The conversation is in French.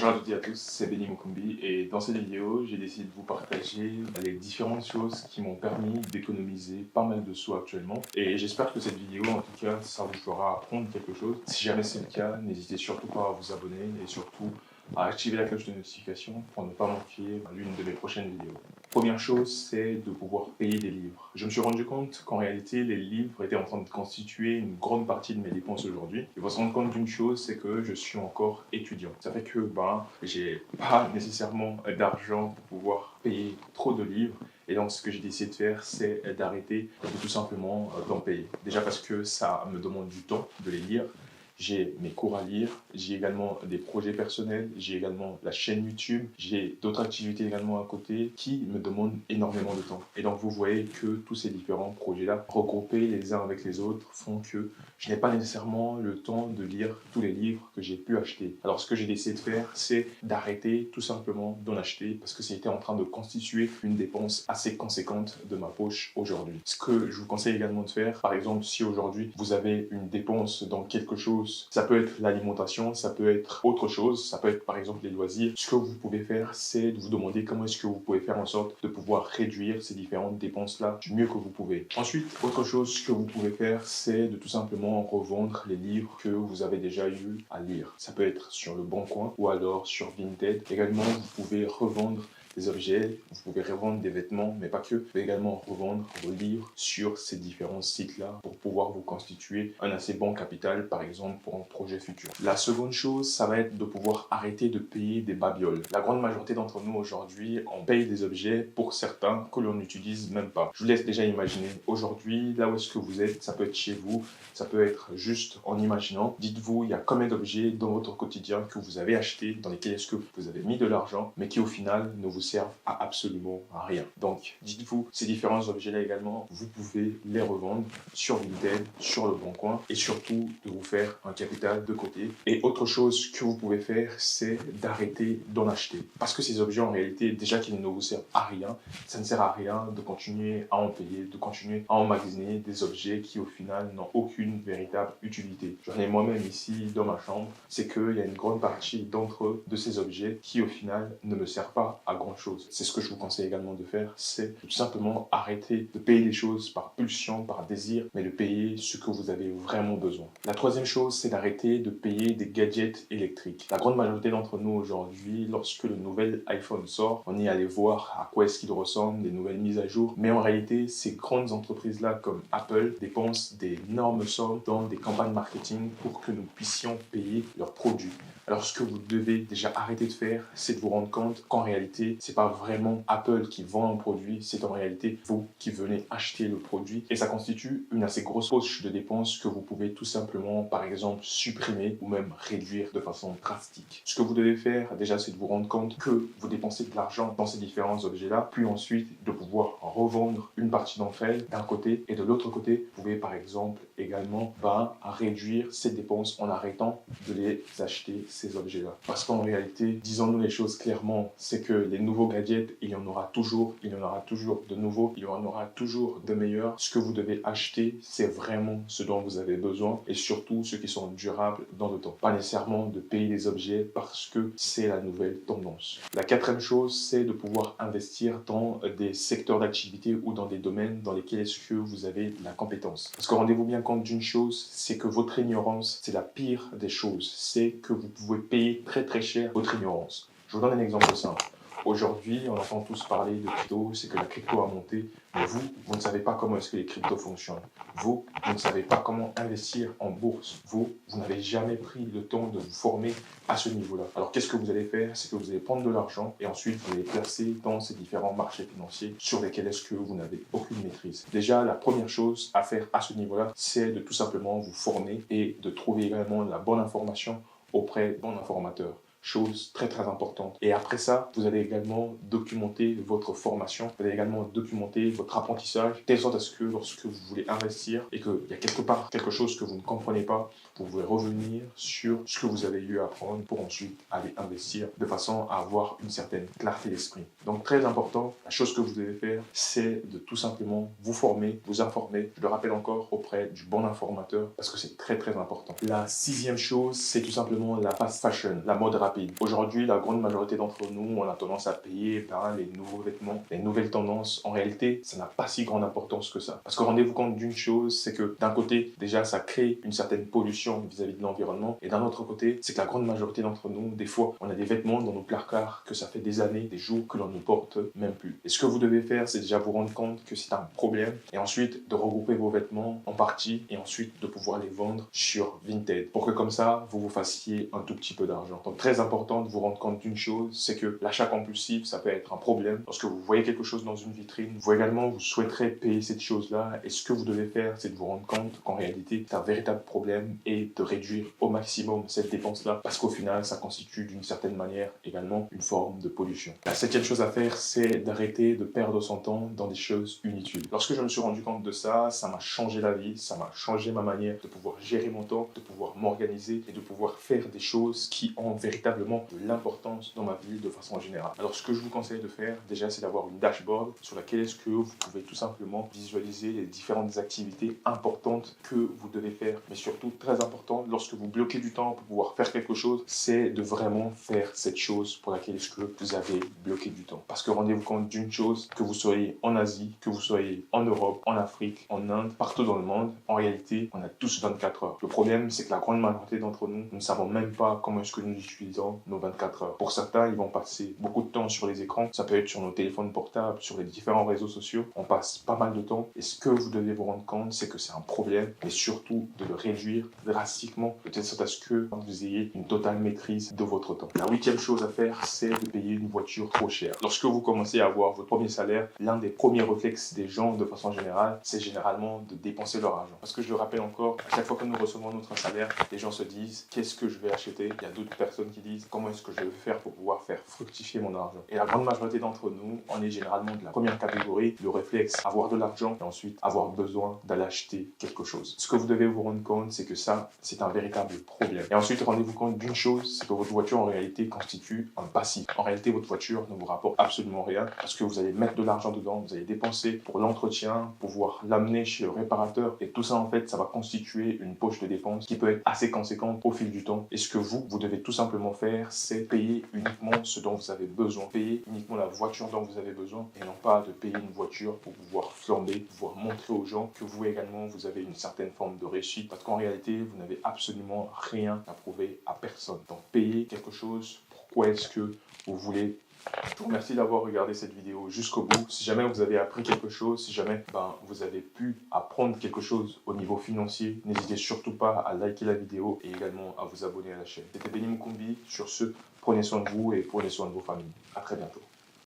Bonjour à toutes et à tous, c'est Benny Mukumbi et dans cette vidéo, j'ai décidé de vous partager les différentes choses qui m'ont permis d'économiser pas mal de sous actuellement. Et j'espère que cette vidéo, en tout cas, ça vous fera apprendre quelque chose. Si jamais c'est le cas, n'hésitez surtout pas à vous abonner et surtout à activer la cloche de notification pour ne pas manquer l'une de mes prochaines vidéos. Première chose, c'est de pouvoir payer des livres. Je me suis rendu compte qu'en réalité, les livres étaient en train de constituer une grande partie de mes dépenses aujourd'hui. Il faut se rendre compte d'une chose, c'est que je suis encore étudiant. Ça fait que j'ai pas nécessairement d'argent pour pouvoir payer trop de livres. Et donc, ce que j'ai décidé de faire, c'est d'arrêter de tout simplement d'en payer. Déjà parce que ça me demande du temps de les lire. J'ai mes cours à lire, j'ai également des projets personnels, j'ai également la chaîne YouTube, j'ai d'autres activités également à côté qui me demandent énormément de temps. Et donc vous voyez que tous ces différents projets-là, regroupés les uns avec les autres, font que je n'ai pas nécessairement le temps de lire tous les livres que j'ai pu acheter. Alors ce que j'ai décidé de faire, c'est d'arrêter tout simplement d'en acheter parce que c'était en train de constituer une dépense assez conséquente de ma poche aujourd'hui. Ce que je vous conseille également de faire, par exemple, si aujourd'hui vous avez une dépense dans quelque chose, ça peut être l'alimentation, ça peut être autre chose, ça peut être par exemple les loisirs. Ce que vous pouvez faire, c'est de vous demander comment est-ce que vous pouvez faire en sorte de pouvoir réduire ces différentes dépenses-là du mieux que vous pouvez. Ensuite, autre chose que vous pouvez faire, c'est de tout simplement revendre les livres que vous avez déjà eu à lire. Ça peut être sur le Bon Coin ou alors sur Vinted. Également, vous pouvez revendre des objets, vous pouvez revendre des vêtements, mais pas que. Vous pouvez également revendre vos livres sur ces différents sites-là pour pouvoir vous constituer un assez bon capital, par exemple, pour un projet futur. La seconde chose, ça va être de pouvoir arrêter de payer des babioles. La grande majorité d'entre nous aujourd'hui, on paye des objets pour certains que l'on n'utilise même pas. Je vous laisse déjà imaginer. Aujourd'hui, là où est-ce que vous êtes, ça peut être chez vous, ça peut être juste en imaginant. Dites-vous, il y a combien d'objets dans votre quotidien que vous avez achetés, dans lesquels est-ce que vous avez mis de l'argent, mais qui au final ne vous servent à absolument rien. Donc, dites-vous, ces différents objets-là également, vous pouvez les revendre sur Vinted, sur le Bon Coin, et surtout de vous faire un capital de côté. Et autre chose que vous pouvez faire, c'est d'arrêter d'en acheter. Parce que ces objets, en réalité, déjà qu'ils ne vous servent à rien, ça ne sert à rien de continuer à en payer, de continuer à emmagasiner des objets qui, au final, n'ont aucune véritable utilité. J'en ai moi-même ici dans ma chambre, c'est qu'il y a une grande partie de ces objets qui, au final, ne me servent pas à grand chose. C'est ce que je vous conseille également de faire, c'est tout simplement arrêter de payer les choses par pulsion, par désir, mais de payer ce que vous avez vraiment besoin. La troisième chose, c'est d'arrêter de payer des gadgets électriques. La grande majorité d'entre nous aujourd'hui, lorsque le nouvel iPhone sort, on est allé voir à quoi est-ce qu'il ressemble, des nouvelles mises à jour, mais en réalité, ces grandes entreprises-là comme Apple dépensent d'énormes sommes dans des campagnes marketing pour que nous puissions payer leurs produits. Alors ce que vous devez déjà arrêter de faire, c'est de vous rendre compte qu'en réalité, c'est pas vraiment Apple qui vend un produit, c'est en réalité vous qui venez acheter le produit et ça constitue une assez grosse poche de dépenses que vous pouvez tout simplement, par exemple, supprimer ou même réduire de façon drastique. Ce que vous devez faire déjà, c'est de vous rendre compte que vous dépensez de l'argent dans ces différents objets-là, puis ensuite de pouvoir revendre une partie d'entre elles d'un côté et de l'autre côté, vous pouvez par exemple également réduire ces dépenses en arrêtant de les acheter ces objets-là. Parce qu'en réalité, disons-nous les choses clairement, c'est que les nouveaux gadgets, il y en aura toujours de nouveaux, il y en aura toujours de meilleurs. Ce que vous devez acheter, c'est vraiment ce dont vous avez besoin et surtout ceux qui sont durables dans le temps. Pas nécessairement de payer des objets parce que c'est la nouvelle tendance. La quatrième chose, c'est de pouvoir investir dans des secteurs d'activité ou dans des domaines dans lesquels est-ce que vous avez de la compétence. Parce que rendez-vous bien compte d'une chose, c'est que votre ignorance, c'est la pire des choses. C'est que vous pouvez payer très très cher votre ignorance. Je vous donne un exemple simple. Aujourd'hui, on entend tous parler de crypto, c'est que la crypto a monté, mais vous ne savez pas comment est-ce que les cryptos fonctionnent. Vous ne savez pas comment investir en bourse. Vous n'avez jamais pris le temps de vous former à ce niveau-là. Alors, qu'est-ce que vous allez faire? C'est que vous allez prendre de l'argent et ensuite vous allez placer dans ces différents marchés financiers sur lesquels est-ce que vous n'avez aucune maîtrise. Déjà, la première chose à faire à ce niveau-là, c'est de tout simplement vous former et de trouver également la bonne information auprès d'un informateur. Chose très très importante. Et après ça, vous allez également documenter votre formation, vous allez également documenter votre apprentissage, de telle sorte à ce que lorsque vous voulez investir et qu'il y a quelque part quelque chose que vous ne comprenez pas, vous pouvez revenir sur ce que vous avez eu à apprendre pour ensuite aller investir de façon à avoir une certaine clarté d'esprit. Donc très important, la chose que vous devez faire, c'est de tout simplement vous former, vous informer, je le rappelle encore, auprès du bon informateur parce que c'est très très important. La sixième chose, c'est tout simplement la fast fashion, la mode rapide. rapide. Aujourd'hui, la grande majorité d'entre nous, on a tendance à payer les nouveaux vêtements, les nouvelles tendances. En réalité, ça n'a pas si grande importance que ça. Parce que rendez-vous compte d'une chose, c'est que d'un côté, déjà, ça crée une certaine pollution vis-à-vis de l'environnement. Et d'un autre côté, c'est que la grande majorité d'entre nous, des fois, on a des vêtements dans nos placards que ça fait des années, des jours que l'on ne porte même plus. Et ce que vous devez faire, c'est déjà vous rendre compte que c'est un problème et ensuite de regrouper vos vêtements en parties et ensuite de pouvoir les vendre sur Vinted pour que comme ça, vous vous fassiez un tout petit peu d'argent. Donc très important de vous rendre compte d'une chose, c'est que l'achat compulsif, ça peut être un problème. Lorsque vous voyez quelque chose dans une vitrine, vous également, vous souhaiterez payer cette chose-là et ce que vous devez faire, c'est de vous rendre compte qu'en réalité, c'est un véritable problème et de réduire au maximum cette dépense-là parce qu'au final, ça constitue d'une certaine manière également une forme de pollution. La septième chose à faire, c'est d'arrêter de perdre son temps dans des choses inutiles. Lorsque je me suis rendu compte de ça, ça m'a changé la vie, ça m'a changé ma manière de pouvoir gérer mon temps, de pouvoir m'organiser et de pouvoir faire des choses qui ont véritablement de l'importance dans ma vie de façon générale. Alors ce que je vous conseille de faire, déjà, c'est d'avoir une dashboard sur laquelle est-ce que vous pouvez tout simplement visualiser les différentes activités importantes que vous devez faire. Mais surtout, très important, lorsque vous bloquez du temps pour pouvoir faire quelque chose, c'est de vraiment faire cette chose pour laquelle est-ce que vous avez bloqué du temps. Parce que rendez-vous compte d'une chose, que vous soyez en Asie, que vous soyez en Europe, en Afrique, en Inde, partout dans le monde, en réalité, on a tous 24 heures. Le problème, c'est que la grande majorité d'entre nous, nous ne savons même pas comment est-ce que nous utilisons nos 24 heures. Pour certains, ils vont passer beaucoup de temps sur les écrans. Ça peut être sur nos téléphones portables, sur les différents réseaux sociaux. On passe pas mal de temps. Et ce que vous devez vous rendre compte, c'est que c'est un problème, mais surtout de le réduire drastiquement, de telle sorte à ce que vous ayez une totale maîtrise de votre temps. La huitième chose à faire, c'est de payer une voiture trop chère. Lorsque vous commencez à avoir votre premier salaire, l'un des premiers réflexes des gens de façon générale, c'est généralement de dépenser leur argent. Parce que je le rappelle encore, à chaque fois que nous recevons notre salaire, les gens se disent qu'est-ce que je vais acheter. Il y a d'autres personnes qui disent comment est-ce que je vais faire pour pouvoir faire fructifier mon argent. Et la grande majorité d'entre nous, on est généralement de la première catégorie, le réflexe avoir de l'argent et ensuite avoir besoin d'aller acheter quelque chose. Ce que vous devez vous rendre compte, c'est que ça, c'est un véritable problème. Et ensuite, rendez-vous compte d'une chose, c'est que votre voiture en réalité constitue un passif. En réalité, votre voiture ne vous rapporte absolument rien parce que vous allez mettre de l'argent dedans, vous allez dépenser pour l'entretien, pouvoir l'amener chez le réparateur et tout ça en fait, ça va constituer une poche de dépenses qui peut être assez conséquente au fil du temps. Et ce que vous devez tout simplement faire, c'est payer uniquement ce dont vous avez besoin, payer uniquement la voiture dont vous avez besoin et non pas de payer une voiture pour pouvoir flamber, pouvoir montrer aux gens que vous également, vous avez une certaine forme de réussite parce qu'en réalité, vous n'avez absolument rien à prouver à personne. Donc, payer quelque chose, pourquoi est-ce que vous voulez. Je vous remercie d'avoir regardé cette vidéo jusqu'au bout. Si jamais vous avez appris quelque chose, si jamais vous avez pu apprendre quelque chose au niveau financier, n'hésitez surtout pas à liker la vidéo et également à vous abonner à la chaîne. C'était Benny Mukumbi. Sur ce, prenez soin de vous et prenez soin de vos familles. À très bientôt.